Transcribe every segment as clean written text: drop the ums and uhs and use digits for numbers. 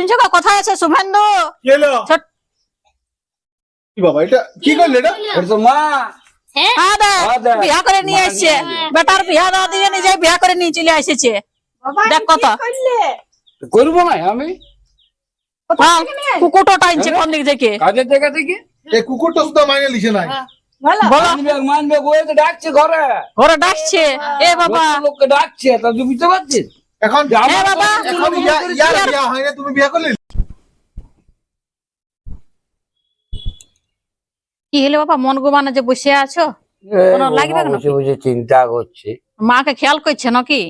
শুনছো গো? কোথায় আছে শুভেন্দু? কি হলো? ছোট- কি বাবা এটা কি করলে এটা? এটা তো মা। হ্যাঁ দেখ, বিয়া করে নিয়ে আসছে। বেটার বিয়া দেওয়া দিয়ে নিজে বিয়া করে নিয়ে চলে এসেছে। দেখ কত করবো না আমি কুকুরটা টানছে কোন দিক থেকে। কাজের জায়গা থেকে এই কুকুরটা শুধু মাইনে লিখে নাই। বলো, মানবে বয়ে তো ডাকছে ঘরে, ওরা ডাকছে। এ বাবা, লোককে ডাকছে, তা তুই বুঝতে পারছিস? এখন এ বাবা, এখন ইয়ার বিয়া হয় না, তুমি বিয়া করলে? কি হলো বাবা? মন গুমানে যে বসে আছো, কোনো লাগবে না? বসে বসে চিন্তা করছে। মাকে খেয়াল করছে নাকি?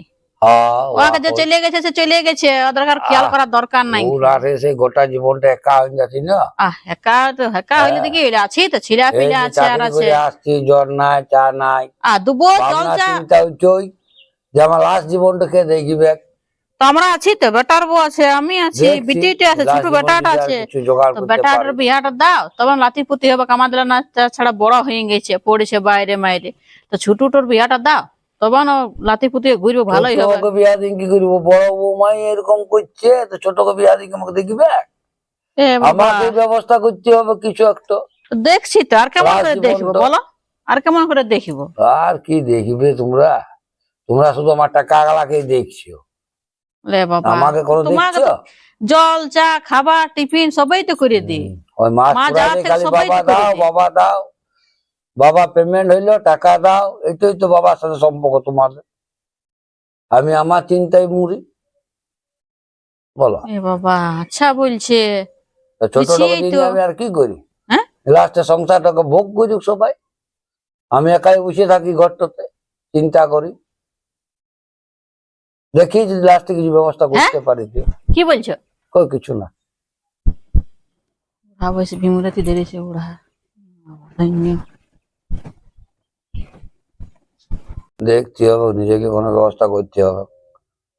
হ্যাঁ, ওকে যে চলে গেছে সে চলে গেছে, ওদের আর খেয়াল করার দরকার নাই। ও রাতে সে গোটা জীবনটা একা হয়ে যাচ্ছি না। একা তো একা হইলে দেখি আছি তো, ছিলা এই পিলা যে আছে আর চাকরি আছে। করে আসছি, জ্বর নাই, চা নাই, দুবো জল ভাবনা চা চিন্তা হচ্ছই যে আমার লাস্ট জীবনটাকে দেখবে। তো আমরা আছি তো, বেটার বউ আছে, আমি আছি, দেখছি, বিটিটা আছে, ছোট last জীবন বেটাটা যদি আর আছে। কিছু জোগাড় তো করতে বেটার পারি। বিয়াটা দাও, তখন লাতি পুতি হবে, কামাদিলা না ছাড়া বড় হয়ে গেছে, পড়েছে বাইরে মাইরে। তো ছোটটোর বিয়াটা দাও, তখন ও লাতি পুতি ঘুরবে, ভালোই হবে। ছোটকে বিয়া দিন কি করবো? বড় বৌমাই এরকম করছে, তো ছোটকে বিয়া দিন আমাকে দেখবে? এ বাবা, আমাকে ব্যবস্থা করতে হবে কিছু একটা। দেখছি তো, আর কেমন last করে দেখবো জীবনটা। বলো? আর কেমন করে দেখিবো? আর কি দেখবে তোমরা? তোমরা শুধু আমার টাকা গালাকেই দেখছো, লে বাবা, আমাকে কোনো তোমাকে দেখছো? তো জল চা খাবার টিফিন সবই তো করে দিই। ওই মাস মা পুরালে যাওয়ার থেকে খালি সবাই বাবা তো করে দাও, দেয়। বাবা দাও, বাবা পেমেন্ট হইলো, টাকা দাও, এটাই তো বাবার সাথে সম্পর্ক তোমাদের। আমি আমার চিন্তায় মুড়ি, বলো। এ বাবা, আচ্ছা বলছে। তা ছোটটাকে বুঝিয়েই দিন তো। আমি আর কি করি? হ্যাঁ, লাস্টে সংসারটাকে ভোগ করুক সবাই, আমি একাই বসে থাকি ঘরটাতে, চিন্তা করি, দেখি যদি লাস্টে কিছু ব্যবস্থা করতে পারি। কি বলছো? কই কিছু না। বসে ভীমরাতি ধরেছে ওরা। দেখতে হবে, নিজেকে কোনো ব্যবস্থা করতে হবে।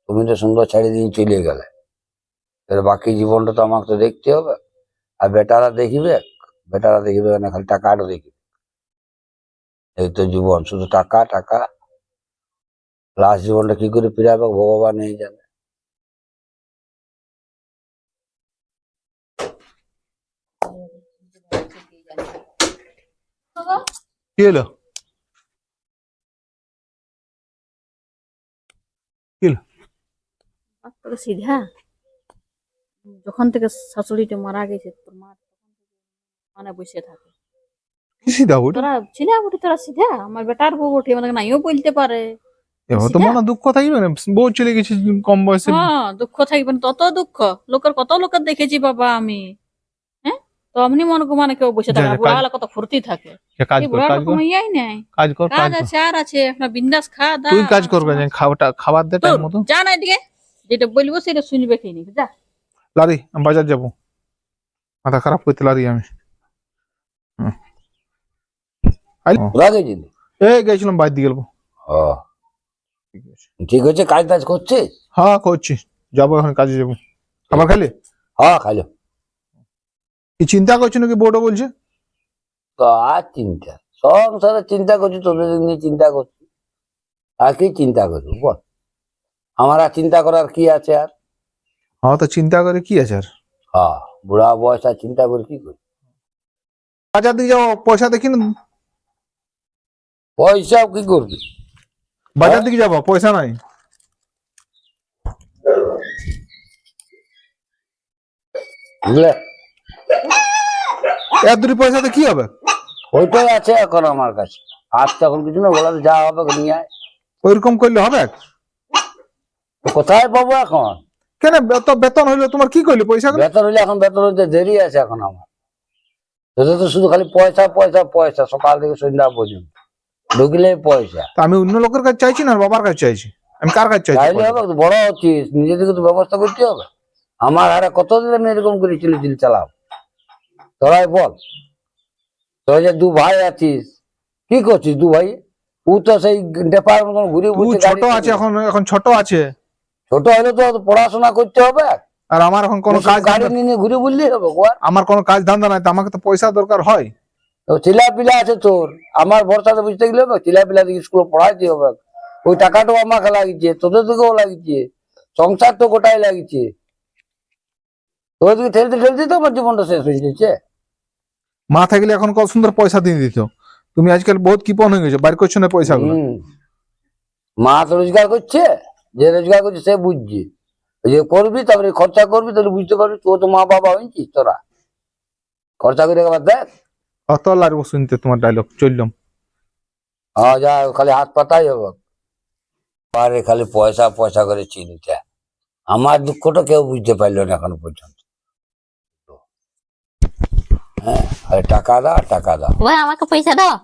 তুমি তো সুন্দর ছাড়ি দিয়ে চলে গেলে, এবার বাকি জীবনটা তো আমাকে তো দেখতে হবে। আর বেটারা দেখিবে, বেটারা দেখিবে না, খালি টাকাটা দেখিবে। এই তো জীবন, শুধু টাকা টাকা। লাস্ট জীবনটা কি করে ফিরাবে ভগবান এই জানে। কি হলো? কি হলো? সিধা যখন থেকে শাশুড়িটা মারা গেছে, তোর মা মানে বসে থাকে। কি সিধা ওটা? তোরা ছিলা বটে, তোরা সিধা আমার বেটার বউ বটে, মানে নাইও বলতে পারে। এবার তো সিধা? মনে দুঃখ থাকবে না, বউ চলে গেছে কম বয়সে। হ্যাঁ, দুঃখ থাকবে না, তত দুঃখ। কত লোকের দেখেছি বাবা আমি। হ্যাঁ, তো এমনি মন মানে কেউ বসে থাকে না। বুড়া হলে কত ফুর্তি থাকে। কাজ এই কর, বুড়া কাজ লোক কর, মাইয়াই নাই। কাজ কর, কাজ কাজ কর। আছে আর আছে, আপনার বিন্দাস খা দা। তুই কাজ করবে, খাবার দে টাইম মতো। যা না এদিকে, যেটা বলবো সেটা শুনবে কি নি, যা। লারি আমি বাজার যাবো, মাথা খারাপ করতে লারি আমি। হুম। ওরা গেছিলি? এই গেছিলাম বাইর দিয়ে গেলবো। ও, ঠিক আছে, কাজ টাজ করছিস? হ্যাঁ করছি, যাবো এখন কাজে যাবো। খাবার খাইলে? হ্যাঁ খাইলো। কি চিন্তা করছো নাকি বউটা বলছে? তো আর চিন্তা, সংসারে চিন্তা করছি, তোদের নিয়ে চিন্তা করছি। আর কি চিন্তা করবো বল? আমার আর চিন্তা করার কি আছে আর? হ্যাঁ তো চিন্তা করে কি আছে আর? হ্যাঁ, বুড়া বয়স আর চিন্তা করে কি করি? বাজার দিয়ে যাও, পয়সা দেখি না। পয়সা কি করবি? বাজার দিকে যাবো, পয়সা নাই। বুঝলে, এর দুটি পয়সাতে কি হবে? ওইটাই আছে এখন আমার কাছে। আর তখন কিছু না, বলাতে যা হবে নিয়ে আয়। ওইরকম করলে হবে? তো কোথায় পাবো এখন? কেন বেতন হইলো তোমার, কি করলি পয়সা? বেতন হইলে এখন, বেতন হইতে দেরি আছে এখন আমার। তোদের তো শুধু খালি পয়সা পয়সা পয়সা, সকাল থেকে সন্ধ্যা পর্যন্ত ঢুকলেই পয়সা। আমি অন্য লোকের কাছে চাইছি না, বাবার কাছে চাইছি। আমি কার কাছে চাইছি? চাইলে হবে, বড় হচ্ছিস, নিজেদেরকে তো ব্যবস্থা করতে হবে। আমার হারে কতদিন আমি এরকম করে চিল চালাও, তোরাই বল। তোরা যে দু ভাই আছিস, কি করছিস দু ভাই? ও তো সেই ডেপার মতন ঘুরে তুই ঘুরছে। ছোট আছে এখন ছোট আছে। ছোট হলে তো পড়াশোনা করতে হবে। আর আমার এখন কোনো কাজ গাড়ি নিয়ে ঘুরে বললেই হবে গোয়া। আমার কোনো কাজ ধান্দা নাই, তো আমাকে তো পয়সা দরকার হয়। তো ছেলা পিলা আছে তোর, আমার ভরসাতে বুঝতে গেলে হবে। ছেলা পিলা দিকে স্কুলে পড়াইতে হবে, ওই টাকাটাও আমাকে লাগিয়েছে, তোদের দিকেও লাগিয়েছে, সংসার তো গোটাই লাগিয়েছে। তো ওইদিকে ঠেলতে ঠেলতে তো আমার জীবনটা শেষ হয়ে যাচ্ছে। মা থাকলে এখন কত সুন্দর পয়সা দিয়ে দিত। তুমি আজকাল বহুত কিপন হয়ে গেছো, বাইর করছো না পয়সা গুলো। মা তো রোজগার করছে, যে রোজগার করছে সে বুঝছে। যে করবি তারপরে খরচা করবি, তাহলে বুঝতে পারবি তো তো মা বাবা হয়েছিস তোরা। খরচা করে একবার দেখ। অত লাগবো শুনতে তোমার ডায়লগ, চললাম। হ্যাঁ, যা খালি হাত পাতাই হবে। পারে খালি পয়সা পয়সা করে চিনিতে। আমার দুঃখটা কেউ বুঝতে পারলো না এখনো পর্যন্ত। হ্যাঁ, আরে টাকা দাও, টাকা দাও। ভাই আমাকে পয়সা দাও,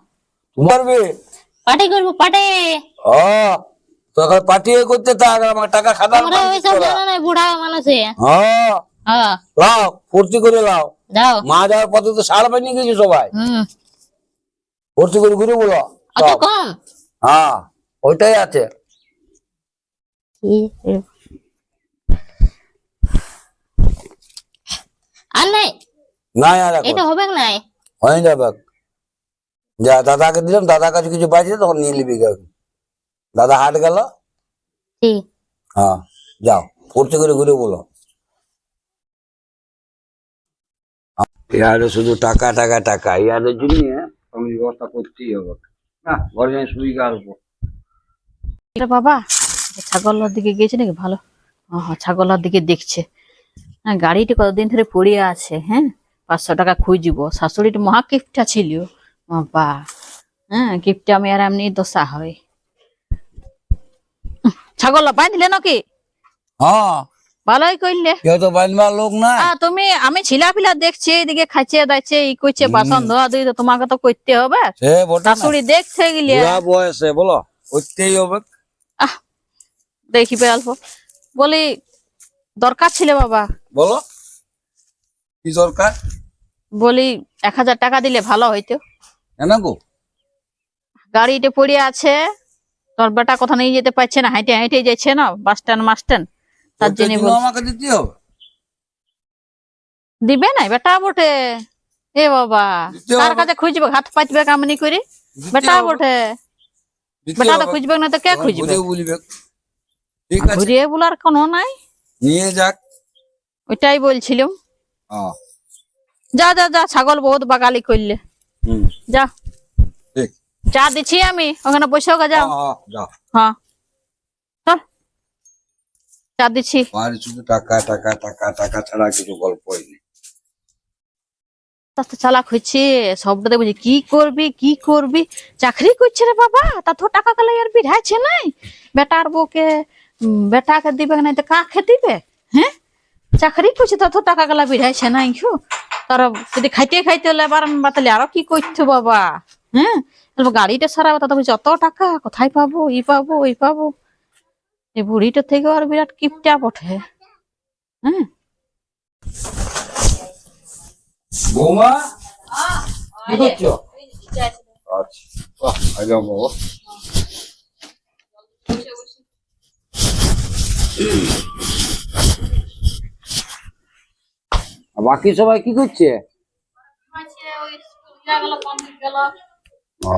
তোমার মেয়ে পার্টি করবো পার্টি। ও তো এখন পাঠিয়ে করতে থাক, আমার টাকা খাদার তোমরা ওইসব জানো না, বুড়া মানুষে। হ্যাঁ, হ্যাঁ লাও ফুর্তি করে লাও। দাও। মা যাওয়ার পথে তো সার বানিয়ে গেছে সবাই, হুম, ফুর্তি করে ঘুরে বলো। অত কম। হ্যাঁ, ওইটাই আছে। আর নাই, না আর এখন এটা হবে নাই। হয়ে যাবে। যা দাদাকে দিলাম, দাদার কাছে কিছু পাইছে তখন নিয়ে নিবি। দাদা হাট গেল। ঠিক। হ্যাঁ, যাও ফুর্তি করে ঘুরে বলো। ইয়ারে শুধু টাকা টাকা টাকা, ইয়াদের জন্য আমি ব্যবস্থা করতেই হবে। না ঘরে যাই শুই গেলবো। বাবা ছাগলের দিকে গেছে নাকি? ভালো, হ্যাঁ ছাগলের দিকে দেখছে। হ্যাঁ, গাড়িটি কতদিন ধরে পড়িয়ে আছে। হ্যাঁ, 500 টাকা খুঁজবো। শাশুড়ির মহা কিপটা ছিল বাবা। হ্যাঁ, কিপটা আমি আর এমনি দশা হয়। ছাগল পাই দিলে নাকি? হ্যাঁ, ভালোই করলে। কেউ তো বানবার লোক না। তুমি, আমি ছিলা পিলা দেখছি এদিকে খাইছে দাইছে ই করছে, বাসন ধোয়া ধুই তো তোমাকে তো করতে হবে। সে বটে না, শাশুড়ি দেখতে গেলে বুড়া বয়সে বলো করতেই হবে। দেখিবে অল্প। বলি দরকার ছিল বাবা। বলো কি দরকার? বলি 1000 টাকা দিলে ভালো হইতো। কেন গো? গাড়িতে পড়ে আছে, তোর বেটা কথা নিয়ে যেতে পারছে না, হাইটে হাইটে যাচ্ছে না বাস স্ট্যান্ড মাস স্ট্যান্ড, তার ওটার জন্য জন্য আমাকে দিতে হবে। দিবে না বেটা বটে। এ বাবা, দিতে কার হবে। কাছে খুঁজবে? হাত পাতবে কামনি করে। দিতে বেটা হবে, বটে, দিতে বেটা তো হবে। খুঁজবে না তো কে তখন খুঁজবে? ঘুরে বলবে ঠিক আছে ঘুরিয়ে বলার কোনো নাই। নিয়ে যাক। ওইটাই বলছিলাম। হ্যাঁ, যা যা যা, ছাগল বহুত বাগালি করলে। হুম, যা, ঠিক। চা দিচ্ছি আমি, ওখানে বসে হোক। যাও। হ্যাঁ, যাও। হ্যাঁ চল, চা দিচ্ছি। বাড়ি শুধু টাকা টাকা টাকা টাকা ছাড়া কিছু গল্পই নেই। তা তো চালাক হচ্ছে, সবটাতে বুঝি কি করবি কি করবি। চাকরি করছে রে বাবা, তা তো টাকা কালে আর বিধাইছে নাই। বেটার বউকে বেটাকে দিবে নাই তো কাকে দিবে? হ্যাঁ, চাকরি করছে তা তো টাকা কালা বিধাইছে নাই। তার যদি খাইতে খাইতে হলে এবার বাতালে আরো কি করতো বাবা। হ্যাঁ, গাড়িটা সারাবো, তা তো বলছি অত টাকা কোথায় পাবো? ই পাবো ওই পাবো। এই বুড়িটা থেকে আর বিরাট কিপটা বটে। হ্যাঁ, বৌমা কি করছো? আচ্ছা, বাহ, আগে বাবা। আর বাকি সবাই কি করছে? ও,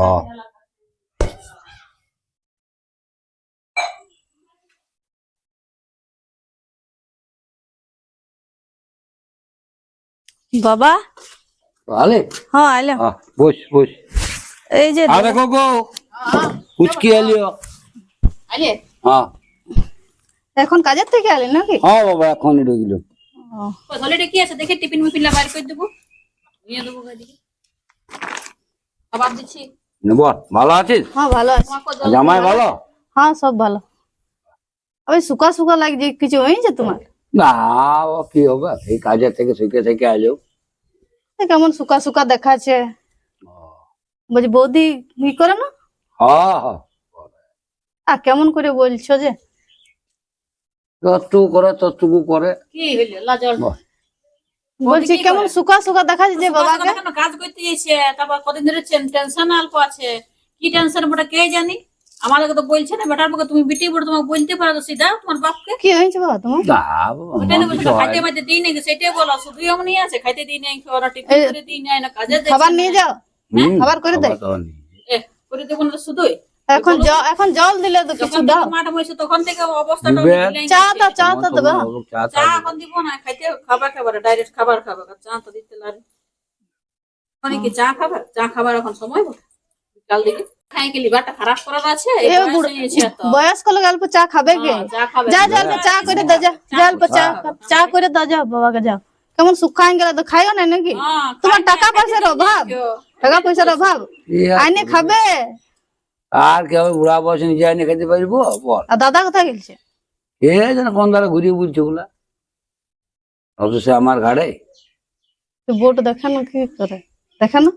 বাবা। আলে হ্যাঁ আইলাম। বস বস। এই যে আরে গো উচকি আলিও। আরে হ্যাঁ এখন কাজের থেকে এলেন নাকি? হ্যাঁ বাবা, এখনই ঢুকলো। হলিডে কি আছে দেখে টিফিন মিফিন বাইর করে দেবো, নিয়ে দেবো গাড়িতে। খাবার দিচ্ছি। বল, ভালো আছিস? হ্যাঁ ভালো আছি। জামাই ভালো? হ্যাঁ সব ভালো। আমি শুকা শুকা লাগছে, কিছু হয়েছে তোমার? না ও কি হবে, এই কাজের থেকে শিখে শিখে আলো। এ কেমন শুকা শুকা দেখাচ্ছে। বলছি বৌদি ই করে না? হ্যাঁ হ্যাঁ, আর কেমন করে বলছো যে? যতটুকু করে ততটুকু করে। কি হইলো লাজল? বলছি কি কেমন করে? শুকা শুকা দেখাচ্ছে যে বাবাকে। কেন কাজ করতে যাইছে, তারপর কদিন ধরে টেনশন অল্প আছে। কি টেনশন বড় কে জানি। আমাদেরকে তো বলছে না বেটার পক্ষে, তুমি বিটি বড় তোমাকে বলতে পারো তো সিধা তোমার বাপকে। কি হয়েছে বাবা তোমার? না বাবা, ওইটাই আমার বলছে কিছু না, হয় খাইতে না। মাইতে দিই নাকি সেটাই বলো। শুধু এমনই আছে, খাইতে দিই নাই, ওরা টিফিন করে দিই নাই, না কাজে খাবার নিয়ে যাও, হুম, খাবার করে দে। খাবার দাবার নেই। করে দেবো না শুধুই। এখন জল দিলে তো কিছু যখন দাও। থেকে মাঠে বসে তখন থেকে অবস্থাটা দিবে। মিলাই চা নিচ্ছে। দাও, চা তো দেবে। চা চা এখন দিব না, খাইতে খাবার খাবার ডাইরেক্ট খাবার খাবার, চা তো দিতে লাগে। মানে কি চা খাবার, চা খাবার এখন সময় বটে। কাল দিকে খাই গেলি বাটা খারাপ করার আছে, এই এ বয়স বুড়ো হয়েছে এত। বয়স্ক লোক অল্প চা খাবে কে? হ্যাঁ, চা খাবে। যা অল্প চা করে দাও, যা অল্প চা করে দাও, যাও বাবাকে যাও। কেমন শুকাই গেল তো খাইও না নাকি? হ্যাঁ, তোমার খাই টাকা না, পয়সার খাইতে অভাব, দিও। টাকা পয়সার অভাব, আইনে খাবে। আর কেউ বুড়া বয়সে নিজে আইনে খেতে পারবো বল? আর দাদা কোথায় গেছে? এ যেন কোন দ্বারা ঘুরিয়ে বুঝছে ওগুলা, অথচ সে আমার ঘাড়ে বোট দেখে না কি করে, দেখে না?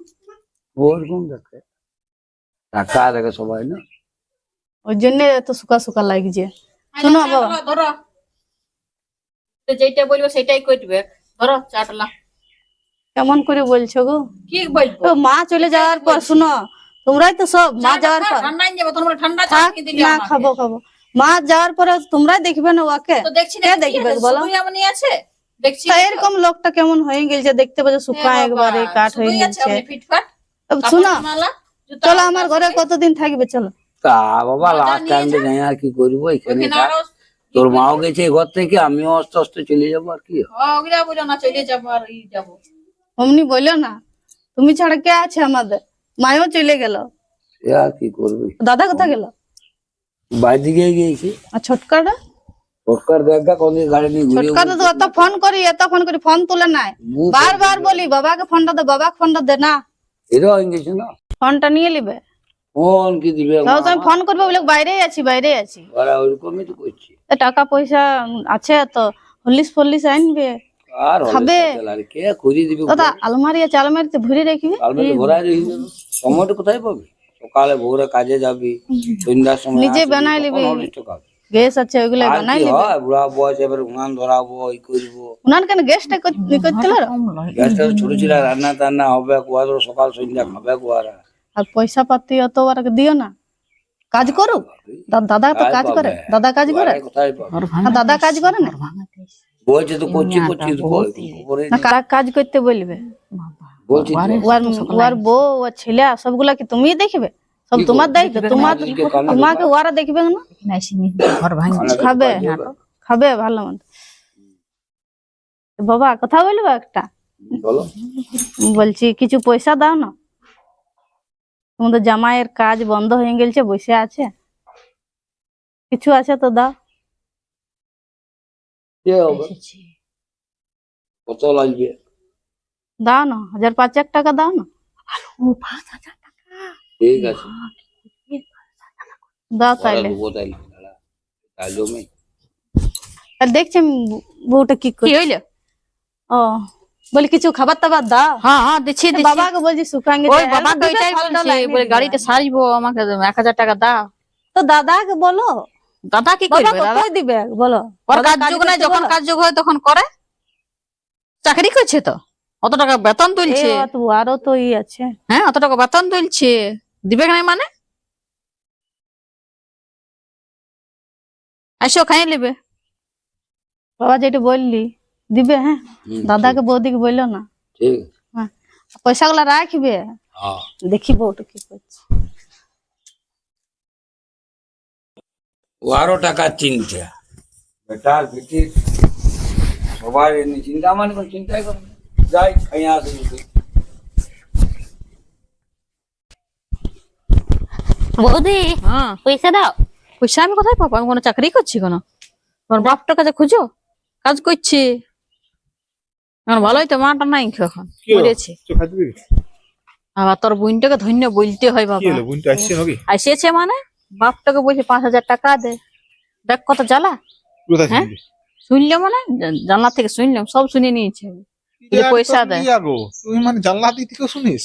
ওরকম দেখে, টাকা দেখে সবাই না। ওই জন্য এত শুকা শুকা লাগছে। আইনা শোনো চাটা বাবা, ধরো, তো যেটা বলবো সেটাই করবে। ধরো চাটলা। কেমন করে বলছো গো? কি বলবো? তো মা চলে যাওয়ার পর শুনো, তোমরাই তো সব। মা যাওয়ার পর ঠান্ডা যাবো, তোমরা ঠান্ডা চা থাক কি দিলে না, আমাকে? খাবো খাবো। মা যাওয়ার পরে তোমরাই দেখবে না ওকে? তো দেখছি না, কে কি দেখবে আছে? বলো? শুধুই এমনি আছে দেখছি। তা এরকম লোকটা কেমন হয়ে গেছে দেখতে পাচ্ছ, শুকা হ্যাঁ বাবা, একবারে কাঠ হয়ে শুধুই আছে গেছে। এমনি ফিটফাট। শোনো, কাপড় মালা, জুতা চলো মোজা আমার ঘরে সবই। কতদিন থাকবে, চলো। তা বাবা মজা লাস্ট নিয়ে টাইমে যা। যাই আর কি করবো, এখানে ওখানে থাক। আরো তোর মাও গেছে এই ঘর থেকে, আমিও আস্তে আস্তে চলে যাবো আর কি। ওগুলা বলো না, চলে যাবো আর ই যাবো। অমনি বললো না, তুমি ছাড়া কে আছে আমাদের? মায়ও চলে গেল, এ আর কি করবি, দাদা কোথায় গেল? বাইরে দিকে গিয়েছি। আর ছোটকাটা? সরকার দেখা কোন দিকে গাড়ি নিয়ে ঘুরে ছোটকাটা তো এত ফোন করি ফোন তুলে নাই। বারবার বলি বাবাকে ফোনটা দে, বাবাকে ফোনটা দে, না এরাও হয়ে গেছে না, ফোনটা নিয়ে নিবে। ফোন কি দিবে তাও তো আমি ফোন করবো বলে বাইরেই আছি। ওরা ওইরকমই তো করছে। এ টাকা পয়সা আছে তো, হলিস ফলিস আনবে, আর খাবে। আর কে খুঁজে দিবে? দাদা আলমারি আছে, আলমারিতে ভরে রাখবে। কালকে ভরা রয়ে যাবে, সময়টা কোথায় পাবি? সকালে ভোরে কাজে যাবি, সন্ধ্যার সময় নিজে আসবি, বানাই তখন লিবি। হলিস্ট খাবি। গ্যাস আছে, ওইগুলো আর বানাই কি নিবে। হয়, বুড়া বয়স এবার উনান ধরাবো, এই করবো। উনার কেন গ্যাসটা করতে না? গ্যাসটা ছোট ছিল, রান্না টান্না হবে কুয়ারা, সকাল সন্ধ্যা খাবে কুয়ারা। আর পয়সা পাতি অত আর দিও না, কাজ করুক। দাদা তো কাজ করে, দাদা কাজ করে, কোথায় পাবে? আর দাদা কাজ করে না? বলছে তো করছি তো খবরে না কাজ করতে বলবে। বলছি তো। ওর বউ, ওর ছেলে সবগুলা কি তুমি দেখবে? সব তোমার দায়িত্ব, তোমাকে ওরা দেখবে না? খাবে, খাবে ভালো মন্দ। বাবা কথা বলবো একটা? বলো। বলছি কিছু পয়সা দাও না, তোমাদের জামাইয়ের কাজ বন্ধ হয়ে গেছে, বসে আছে, কিছু আছে তো দাও। কে হবে? কত লাগবে? দাও না, 1,500 টাকা দাও না। ঠিক আছে, দাও ওরা তাইলে। দেবো তাইলে, দাঁড়া। তাই জমি আর দেখছি আমি বউটা কি কি করে। হইলো? ও বলি কিছু খাবার টাবার দাও। হ্যাঁ হ্যাঁ, দিচ্ছি দিচ্ছি। বাবাকে বলছি শুকান ওই গেছে, বাবাকে ওইটাই বলছি, বলে গাড়িটা সারিবো, আমাকে 1000 টাকা দাও। তো দাদাকে বলো। দাদা কি বাবা করবে? দাদা কতই দিবে বলো? ওর দাদা কাজ যোগ নাই, করতে যখন বলো। কাজ যোগ হয় তখন করে। চাকরি করছে তো, অত টাকা বেতন তুলছে। এ তো আরো তো ই আছে। হ্যাঁ, অত টাকা বেতন তুলছে, দিবে নাই মানে? আসো খাই নেবে। বাবা যেটা বললি দিবে, হ্যাঁ। দাদাকে বৌদিকে বললো না, ঠিক আছে। হ্যাঁ পয়সা গুলা রাখবে। হ্যাঁ, দেখি বউটা কি করছে। 12 টাকা চিন্তা, বেটার বেটির সবাই এমনি চিন্তা, মানে কোন চিন্তাই করে না। যাই খাই আসে যদি। বৌদি, হ্যাঁ পয়সা দাও। পয়সা আমি কোথায় পাবো? আমি কোনো চাকরি করছি কোনো? তোমার বাপটার কাছে খুঁজো, কাজ করছি এখন। ভালোই তো, মাটা নাই এখন মরেছে। আবার তোর বোনটাকে ধন্য বলতে হয় বাবা। বোনটা আসছে নাকি? আসিয়েছে মানে বাপটাকে বলছে 5000 টাকা দে। দেখ কত জ্বালা। কোথায় হ্যাঁ? শুনলে মানে জানলা থেকে শুনলাম, সব শুনে নিয়েছে। যে পয়সা দেয়। তুই মানে জানলা দিক থেকে শুনিস?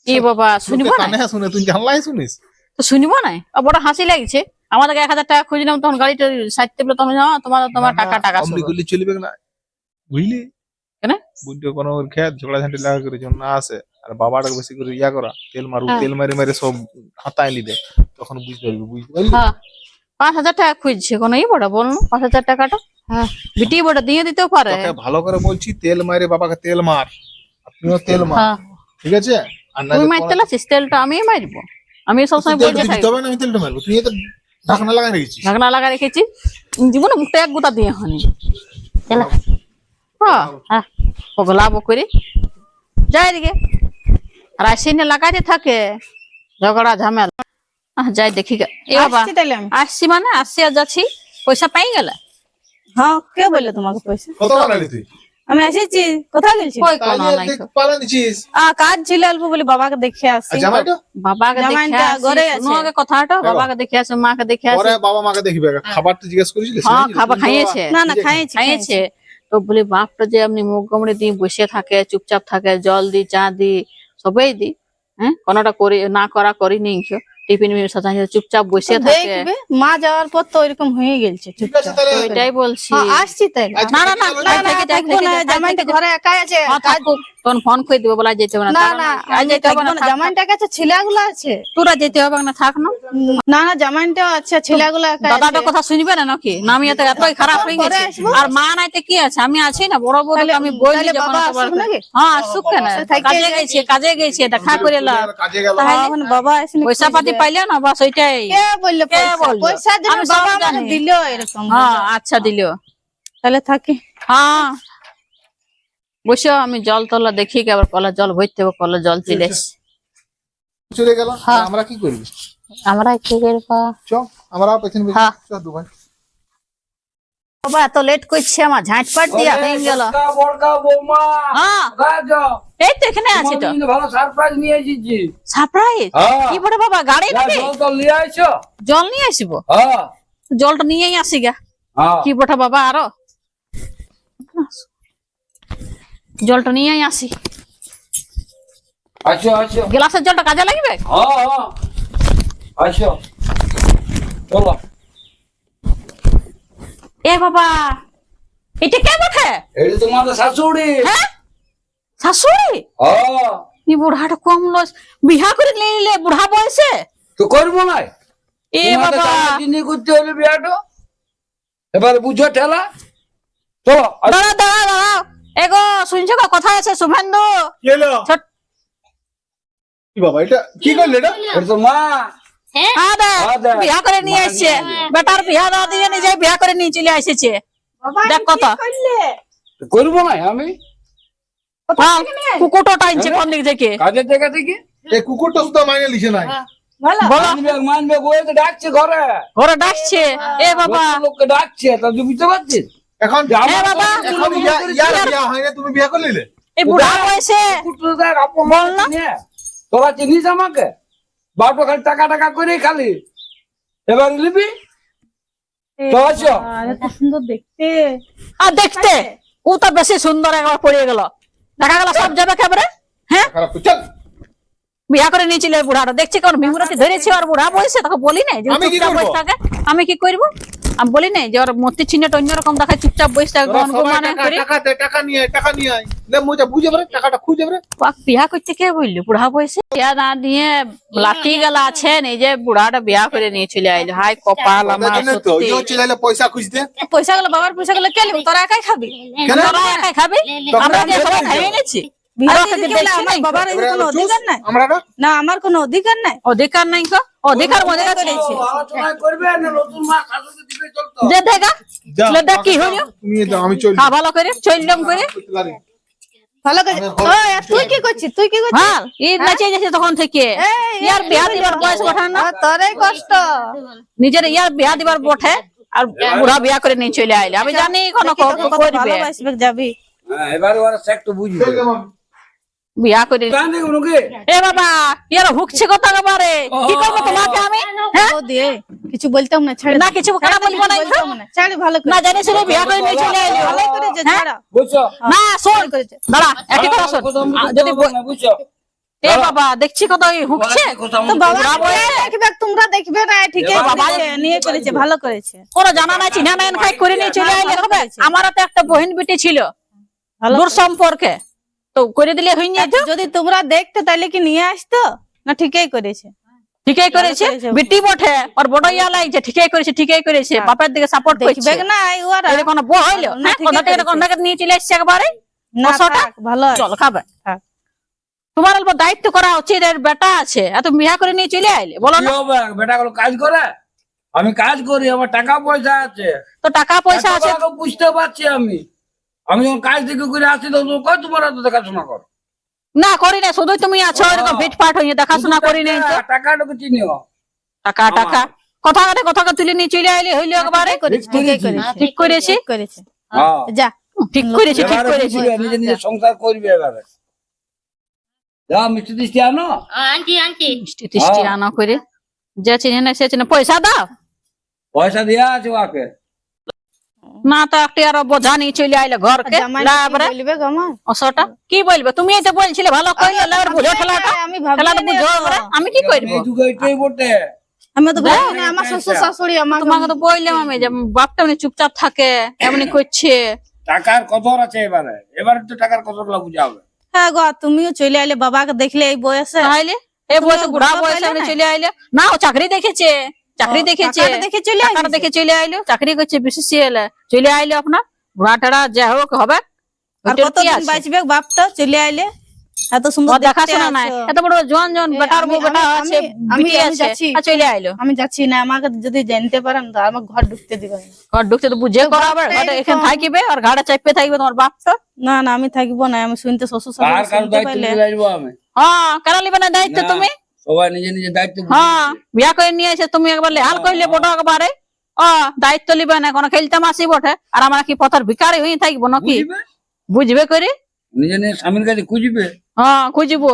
কি বাবা শুনবো না? কানে শুনে তুই জানলাই শুনিস? তো শুনবো না? বড় হাসি লাগছে। আমাদেরকে 1000 টাকা খুঁজলাম, তখন গাড়িটা সাইডতে বলে তখন তোমার টাকা টাকা অমনি করলে চলবে না, বুঝলি? কেন? বুনটা কোনো খেয়াল ঝগড়া ঝাঁটি লাগা করে যখন না আসে, আর বাবাটাকে বেশি করে ইয়া করা, তেল মারু, হ্যাঁ। তেল মারি মারি সব হাতায় নিবে, তখন বুঝতে পারবি। হ্যাঁ, 5000 টাকা খুঁজছে কোনো ই বড় বল, 5000 টাকাটা। হ্যাঁ, বিটি বড় দিয়ে দিতেও পারে। তোকে ভালো করে বলছি, তেল মারে বাবাকে তেল মার, আপনিও তেল মার, হ্যাঁ, ঠিক আছে? আর না তুই মারতে লাগছিস তেলটা, আমি মারবো? আমি সবসময় তেল বলতে দিবি থাকি তবে না আমি তেলটা মারবো, তুই তো ঢাকনা লাগাই রেখেছিস। ঢাকনা লাগা রেখেছি, জীবনে মুখটা এক গুতা দিয়ে হনি হ্যাঁ পগলাবো করে যাই দিকে আর আসিনে লাগাইতে থাকে ঝগড়া ঝামেলা। যাই দেখি গে। এ বাবা আসছি তাহলে আমি। আসছি মানে আসছি আর যাচ্ছি, পয়সা পাই গেলে হ্যাঁ, কে বললো তোমাকে পয়সা? কত বানালি তুই? আমি এসেছি, কোথায় গেছি? কই কোনো নাই তো। পালা নিছিস। কাজ ছিল অল্প বলে বাবাকে দেখে আসছি। আর জামাইটা বাবাকে দেখে জামাইটা ঘরে আসি, আছে। শুনো আগে কথাটা, বাবাকে দেখে আসি, মাকে দেখে আসি। পরে বাবা মাকে দেখবে, খাবার তো জিজ্ঞেস করেছিলিস? হ্যাঁ খাবার খাইয়েছে, না না, খাইয়েছি খাইয়েছি। খাইয়েছে। তো বলি বাপটা যে এমনি মুখ গামড়ে দিয়ে বসে থাকে, চুপচাপ থাকে, জল দি চা দি সবাই দি, হ্যাঁ কোনোটা করি না করা করি নেই, টিফিন সাথে চুপচাপ বসে থাকে। দেখবে মা যাওয়ার পর তো ওইরকম হয়ে গেছে। ঠিক আছে তাহলে। তো এটাই বলছি। হ্যাঁ, আসছি তাই। আজকে না না না থেকে না গেলে না, থেকে যাই, থাকবো থেকে না, যাই, জামাইটা থেকে ঘরে একাই আছে। হ্যাঁ, থাকুক, তখন ফোন করে দিব, বলা যেতে হবে না। না কারণ না, আজ আমি যেতে হবে থাকবো না, না, থাক না। জামাইটার কাছে ছেলেগুলো আছে। তোরা যেতে হবে না, থাক না। না না, জামাইটাও আছে, ছেলেগুলো একাই আছে। দাদাটার কথা শুনবে না নাকি? না আমি এত এতই খারাপ হয়ে পরে গেছে। আসবো। আর মা নাইতে কি আছে, আমি আছি না, বড় বড় তাহলে- আমি বলি তাহলে যখন বাবা একবার- আসুক নাকি? হ্যাঁ আসুক কেন, থাকে কাজে যাই। গেছে, কাজে গেছে, দেখা করে এলাম। কাজে গেল। তাহলে এখন বাবা আসেনি, পয়সা খুঁজবে। পাতি পাইলে না, বাস ওইটাই। কে বললো কে পয়সা? বললো? পয়সার জন্য আমি সব বাবা আমাকে জানি। দিল এরকম। হ্যাঁ আচ্ছা দিল। তাহলে থাকি। হ্যাঁ বসো, আমি জল তলা দেখি আবার কলের জল ভরতে হবে, কলের জল চলে এসছে। চলে গেল, হ্যাঁ। আমরা কি করবি? আমরা কি করবো? চ আমরা পেছন পেছন হ্যাঁ। চ দু ভাই। বাবা এত লেট করছে, আমার ঝাঁটপাট দিয়া হয়ে গেল। বড়কা বৌমা হ্যাঁ কোথায় যাও? এই তো এখানে আছি তো। তোমার জন্য ভালো সারপ্রাইজ নিয়ে এসেছি। সারপ্রাইজ হ্যাঁ। কি বড় বাবা, গাড়ি না, নাকি? জল তো নিয়ে আইছো? জল নিয়ে আসবো, হ্যাঁ জলটা নিয়েই আসি গা। হ্যাঁ কি বটা বাবা, আরো জলটা নিয়েই আসি। আসো আসো। গ্লাসের জলটা কাজে লাগবে। হ্যাঁ হ্যাঁ আসো চলো। এ বাবা এটা কে বটে? এটা তোমাদের শাশুড়ি। হ্যাঁ শাশুড়ি? হ্যাঁ এই বুড়াটা কম লস, বিহা করে নিলে বুড়া বয়সে। তো করবো না, এ বাবা জিনিস করতে হলে বিয়াটো এবার বুঝো ঠেলা। চলো আসো। দাঁড়া দাঁড়া দাঁড়া, এগো শুনছো গো, কথা আছে শুভেন্দু। কি হলো? ছোট কি বাবা এটা কি করলে এটা? এটা তো মা। হ্যাঁ দেখ, বিহা করে নিয়ে আসছে, বেটার বিহা না দিয়ে নিজে বিহা করে নিয়ে চলে এসেছে। দেখ কত তো করবো না আমি হ্যাঁ, কুকুরটা টাইনছে কোন দিক থেকে। কাজের জায়গা থেকে। এই কুকুরটা শুধু মাইনে লিখে নাই। বলো মানবে ওই তো ডাকছে ঘরে, ওরা ডাকছে। এ বাবা লোককে ডাকছে, তা তুই বুঝতে পারছিস? এখন যে আমার বাবা, এখন ইয়ার বিয়া হয় না, তুমি বিয়া করে নিলে? এই বুড়া বয়সে কুকুরটা দেখ, আপন বল না। নিয়ে। তোরা চিনিস আমাকে? বাপটা খালি টাকা টাকা করে খালি, এবার নিবি তো আসো। এত সুন্দর দেখতে। আর দেখতে ও তো বেশি সুন্দর, একবার পড়িয়ে গেল, দেখা গেল সব যাবে কেবরে। হ্যাঁ খারাপ তো চল। বিয়া করে নিয়েছিল এই বুড়াটা, দেখছি কেমন বিমুরতি ধরেছে। আর বুড়া বয়সে তোকে বলি নাই যে ও আমি কি চুপচাপ করবো? বসে থাকে। আমি কি করবো? আমি বলি নাই যে ওর মতি চিহ্নটা অন্যরকম দেখায়, চুপচাপ বসে থাকে, তোরা সবাই মানে টাকা করে। টাকা দে, টাকা নিয়ে আয়, টাকা নিয়ে আয়। লে মুজা বুঝে বলে টাকাটা খুঁজে বলে। বাপ বিয়া করতে কে বললি? বুড়া বয়সে বিয়া না দিয়ে লাঠি গেলা আছেন, এই যে বুড়াটা বিয়া করে নিয়ে চলে আইলো। হাই কপাল আমার তো সত্যি। ইয়ে হচ্ছে লাইলে পয়সা খুঁজতে। পয়সাগুলো, বাবার পয়সাগুলো কে নিবে? তোরা একাই খাবি? কেন? তোরা একাই খাবি, আমরা কি সবাই খাইয়ে নিচ্ছি? বিয়ে আর দিয়ে ওকে দিলে দেখছি আমার নাই? বাবার এর কোনো এবারে অধিকার নাই? আমরা না না, আমার কোনো অধিকার নাই। অধিকার নাই কো? অধিকার মনে করেছে আলোচনা করবে না, নতুন মা শাশুড়ি দিবে চলতো। যে দেখা যা, ছেলেটা কি হলো? তুমি যাও, আমি চলি। খা ভালো করে চললাম করে। ভালো করে। ওই, আর তুই কি করছিস? তুই কি করছিস? হ্যাঁ এই নাচে যাচ্ছে তখন থেকে। ইয়ার বিয়া দিবার বয়স ওঠে না, তোরই কষ্ট। নিজের ইয়ার বিয়া দিবার বটে, আর বুড়া বিয়া করে নিয়ে চলে আইলে। আমি জানি কোনো দেখি তোকে কত করবে ভালোবাসবে, যাবি। হ্যাঁ এবারে ওরা একটু বুঝবে। বিয়া করে। জানি উনুকে এ বাবা ইয়ার হুকছে কত একেবারে, কি করবো তোমাকে আমি? হ্যাঁ ও দিয়ে কিছু বলতাম না, ছাড়। না কিছু কেন বলবো না? ছাড়, ভালো করে। না জানিস রে বিয়া করে নিয়ে চলে আইলো। ভালো করেছে, হ্যাঁ? ছাড়া। বুঝছো? না শোন দাঁড়া, একই কথা শোন। যদি বুঝছো? এ বাবা দেখছি কত হুকছে তো বাবা বুড়া বয়সে। দেখবে, তোমরা দেখবে না, ঠিকই বাবা করেছে, নিয়ে করেছে, ভালো করেছে। কোনো জানা নাই চিনা নাই খাই করে নিয়ে চলে আইলে হবে? আমারও তো একটা বহিন বেটি ছিল ভালো দূর সম্পর্কে, তো করে দিলে হই নিয়ে তো। যদি তোমরা দেখতে তাহলে কি নিয়ে আসতো না? ঠিকই করেছে। ঠিকই করেছে, বেটি বটে ওর বড় ইয়া লাগছে, ঠিকই করেছে, ঠিকই করেছে, বাপের দিকে সাপোর্ট করছে। দেখবে না ওরা? এটা কোনো বউ হইলো? না, হ্যাঁ ঠিকই কোথাতে করেছে। কোথাকে নিয়ে চলে আসছে একবারে। না, কষাটা? থাক, ভালো আছে। চল খাবে। থাক। তোমার অল্প দায়িত্ব করা উচিত, এর বেটা আছে এত বিয়া করে নিয়ে চলে আইলে বলো কি না? হবে বেটা গুলো কাজ করে, আমি কাজ করি, আমার টাকা পয়সা আছে, তো টাকা পয়সা আছে, এতগুলো বুঝতে পারছি আমি। আমি যখন কাজ থেকে করে আসি তখন কই তোমার এত দেখাশোনা করো? না করি না, শুধুই তুমি আছো এরকম ফিটফাট হয়ে দেখাশোনা করি নাই তো। টাকাটুকু চিনিও। টাকা টাকা কথা তুলে নিয়ে চলে আইলে হইলো একবারে। ঠিক করেছি, ঠিক করেছে হ্যাঁ। যা ঠিক করেছি, ঠিক এবারে করেছি। বুঝবে, নিজে নিজে সংসার করবে এবারে। যা মিষ্টি টিষ্টি আনো। মিষ্টি টিষ্টি হ্যাঁ। আনা করে, যে চিনে না সে চিনে, পয়সা দাও পয়সা দেওয়া আছে ওকে। না তো একটি আরো বোঝা নিয়ে চলে আইলে ঘরকে। জামাই লাবরে বলবে গো আমার অসটা কি বলবে? তুমি এই তো বলছিলে ভালো কইলে লাবরে বুঝো ঠেলাটা, আমি ভাবি ঠেলাটা বুঝো এবারে। আমি কি করবো? এই যুগে এটাই বটে। আমি তো ভাবি না আমার শ্বশুর শাশুড়ি আমাকে তোমাকে তো বললাম আমি যে বাপটা এমনি চুপচাপ থাকে, এমনি করছে। টাকার কদর আছে এবারে, এবারে তো টাকার কদরটা বুঝা হবে। হ্যাঁ গো তুমিও চলে আইলে বাবাকে দেখলে এই বয়সে তাইলে এই বয়সে তুমি বুড়া বুড়া বয়সে পাইলে এমনি না? চলে আইলে না, ও চাকরি দেখেছে, চাকরি দেখেছে, টাকাটা দেখে চলে টাকাটা আইছে। দেখে চলে আইলো, চাকরি করছে বিসিসিএল চলে আইলো আপনার। বুড়া টেড়া যা হোক হবে, আর ওইটার কি কতদিন আছে? বাঁচবে বাপটা চলে আইলে এত সুন্দর ওর দেখতে দেখাশোনা নাই, আছো। এত বড় জোয়ান জোয়ান এ, বেটার বউ আমি- বেটা আমি- আছে, আমি- বিটি আমি আছে, যাচ্ছি। আর চলে আইলো। আমি যাচ্ছি না, আমাকে যদি জানতে পারেন তো আমার ঘর ঢুকতে দিবেন না। ঘর ঢুকতে তো বুঝে করাবে, ঘরে এখানে থাকিবে আর ঘাড়ে চাপে থাকবে তোমার বাপটা। না না আমি থাকবো না, আমি শুনতে শ্বশুর আর শাশুড়ি কারো শুনতে দায়িত্ব পাইলে নিতে যাইবো আমি? হ্যাঁ কেন লিবে না দায়িত্ব না, তুমি? সবাই নিজে নিজে দায়িত্ব বুঝে হ্যাঁ নিচ্ছে। বিয়া করে নিয়ে এসে তুমি একবার লেহাল কইলে বড় একবারে দায়িত্ব লিবে না, কোনো খেলতাম আসি বটে। আর আমরা কি পথার ভিকারি হয়ে থাকবো নাকি? বুঝবে, বুঝবে করে, নিজে নিজে স্বামীর কাছে খুঁজবে। হ্যাঁ খুঁজবো।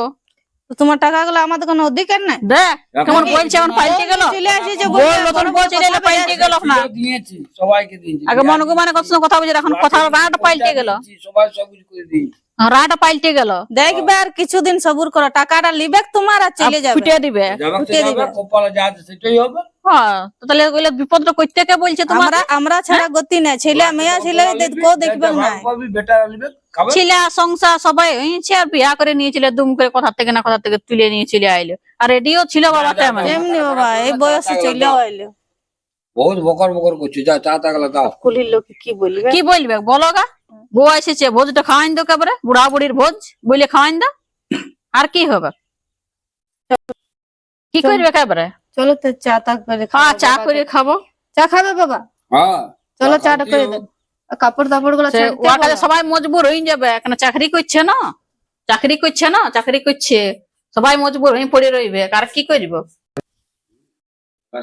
তো তোমার টাকাগুলো আমাদের কোনো অধিকার নাই। দেখ কেমন এখন বলছে, এখন পাল্টে গেল। চলে আসিছে বল নতুন বল চলে এলো, পাল্টে গেল না। দিয়েছি সবাইকে দিয়েছি। আগে মনগু মানে কত সময় কথা বলছে, এখন কথা রাটা পাল্টে গেল, সবাই সব কিছু করে দিয়েছি। রাটা পাল্টে গেল। দেখবে আর কিছুদিন সবুর করো, টাকাটা লিবে তোমার আর চলে যাবে। ফুটিয়ে দিবে। যাবে তো উঠিয়ে যাবে, দিবে। কপালে যা আছে সেটাই হবে। হ্যাঁ তো তাহলে ওগুলো বিপদটা করতে কে বলছে তোমার? আমরা ছাড়া গতি নাই, ছেলে মেয়ে ছেলে কেউ দেখবে না। বেটা নিবে খাবে। ছেলে সংসার সবাই হয়েছে, আর বিয়া করে নিয়েছিল দুম করে, কোথা থেকে না কোথা থেকে তুলে নিয়ে চলে আইলো। আর রেডিও ছিল বাবা তেমন। এমনি বাবা এই বয়সে চলে আইলো। বহুত বকর বকর করছো, যা চা টাকা দাও। কুলির লোক কি বলবে? কি বলবে বলো গা? বউ এসেছে, ভোজটা খাওয়াইন দো কেবারে, বুড়া বুড়ির ভোজ বলে খাওয়াইন দো। আর কি হবে? কি করবে কেবারে? চলো তো চা তা করে হ্যাঁ খাবো চা বাবা। করে খাবো। চা খাবে বাবা? হ্যাঁ চলো চাটা করে দেন। কাপড় দাপড় গুলো সে ছেড়ে ওর কাছে সবাই মজবুর হয়ে যাবে, কেন চাকরি করছে না, চাকরি করছে না, চাকরি করছে, সবাই মজবুর হয়ে পড়ে রইবে। আর কি করব?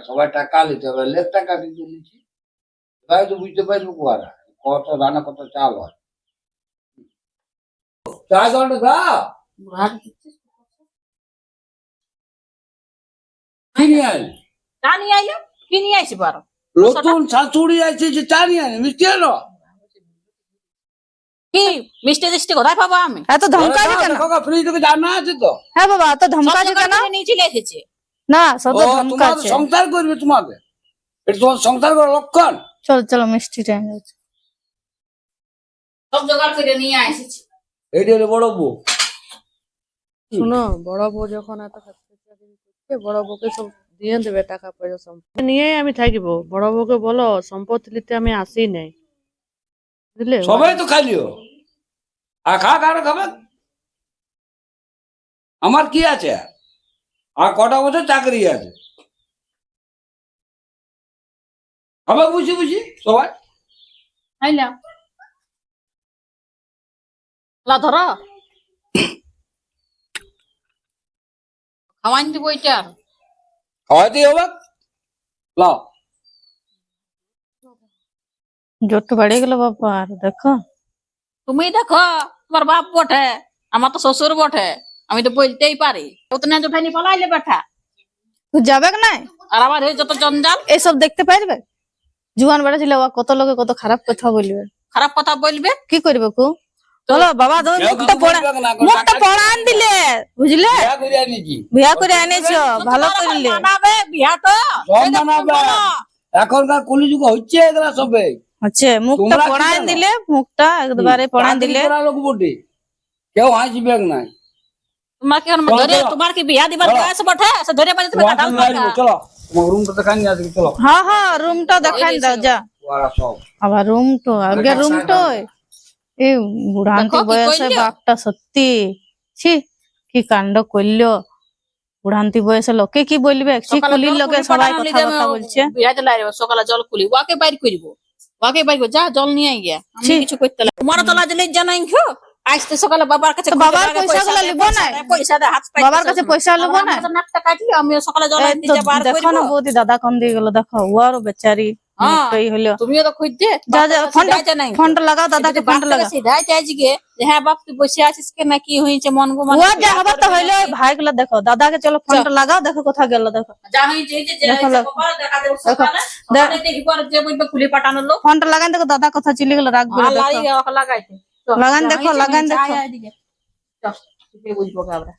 সবাই টাকা নিতে হবে, লেখ টাকা কিন্তু নিচ্ছি। তাই তো বুঝতে পারবো কুয়ারা কত রান্না কত চাল হয়। চা জলটা দাও। কি নিয়ে আইলি? চা নিয়ে আইলো, কি নিয়ে আইছি পারো? নতুন শাশুড়ি আছে যে চা নিয়ে আনি, মিষ্টি এলো। কি মিষ্টি টিষ্টি কোথায় পাবো আমি? এত ধমকাবে কেন? ফ্রিজ থেকে জানা আছে তো। হ্যাঁ বাবা এত ধমকাবে কেন? নিয়ে চলে এসেছে। না সব ও, তোমার ধমকাছে। সংসার করবে তোমাদের, এটা তোমার সংসার করার লক্ষণ। চলো চলো মিষ্টি টাইম হচ্ছে। সব জোগাড় করে নিয়ে এসেছি। এইটা হলো বড় বউ। শোনো, বড় বউ যখন এত চাকরি করছে, বড় বউকে সব দিয়ে দেবে টাকা পয়সা সম্পত্তি নিয়েই আমি থাকবো। বড় বউকে বলো সম্পত্তি নিতে আমি আসি নাই, বুঝলে? সবাই তো খালিও আর কারো খাবে। আমার কি আছে, আর কটা বছর চাকরি আছে, খাবে বুঝি বুঝি সবাই। আইলা লা ধরো, খাওয়াইন দিব এটা। খাওয়াইতেই হবে, লাও। জোরটা বাড়িয়ে গেল বাবা, আর দেখো তুমি দেখো, তোমার বাপ বটে, আমার তো শ্বশুর বটে, আমি তো বলতেই পারি। উতনে জোঠাইনি পালাইলে বেটা, তুই যাবে না আর আমার এই যত জঞ্জাল। এসব দেখতে পারবে? জুয়ান বেড়া ছিল ও কত লোকে কত খারাপ কথা বলবে, খারাপ কথা বলবে। কি করবে কু? চলো বাবা তুমি কেউ মুখটা কিছু পড়া বলবে না, এখন মুখটা টাকা পড়ান দিলে, বুঝলে? বিয়া করে আনিছি। বিয়া করে এনেছো ভালো করলে। মানাবে বিয়া তো সব মানাবে। এখনকার কলিযুগ হচ্ছে এগুলা সবে। আচ্ছা মুখটা তোমরা কি পড়ান জানো? দিলে, মুখটা একবারে পড়ান দিলে। চাকরি করা লোক বটে, কেউ হাসবে নাই। তোমার কি চলো, ধরে, চলো। তোমার কি বিয়া দিবার চলো। বয়স বটে? সে ধরে পাইলে তুমি কাটাল পাকা। চলো তোমার রুমটা দেখাই নিয়ে আসবি, চলো। হ্যাঁ হ্যাঁ রুমটা দেখান দাও যা। ওরা সব আবার রুমটো আগে রুমটো এই বুড়ান্তি দেখো কি বয়সে কইলো? বাপটা সত্যি ছি কি কাণ্ড করলো, বুড়ান্তি বয়সে লোকে কি বলবে, কি কুলির লোকে সবাই কথাবার্তা বলছে। বিরাতে লাইব সকালে জল খুলি ওয়াকে বাইর করব, ওয়াকে বাইর করব, যা জল নিয়ে গিয়া আমি ছি। কিছু করতে লাগবে। তোমার তো লাজ লজ্জা নাই খো, আসতে সকালে বাবার কাছে তো বাবার পয়সাগুলো লিবো না? পয়সা দে হাত পাই, বাবার কাছে পয়সা লিবো না? নাকটা কাটলি আমি সকালে জল এই আনতে তো যাবার দেখো না বৌদি, দাদা কোন দিয়ে গেল দেখো, ওয়ারও বেচারি হ্যাঁ। মুখটাই হলো। তুমিও তো খুঁজছে যা যা ফোনটা লাগাও, দাদাকে ফোনটা লাগাও। সিধাই চাইছি গে যে হ্যাঁ বাপ তুই বসে আছিস কে না কি হয়েছে মন গো মন ওয়ার যা হবার তো হইলো, ভাই গুলো দেখো, দাদাকে চলো ফোনটা লাগাও, দেখো কোথা গেল দেখো। যা হয়েছে যে দেখো, বাবা দেখা দেব সকালে সকালে দেখি পরে যে বলবে খুলে পাঠানো লোক ফোনটা লাগান দেখো, দাদা কথা চিলি গেল, রাখবে আর লাগাইতে লাগান দেখো, লাগান দেখো। বুঝবো আমরা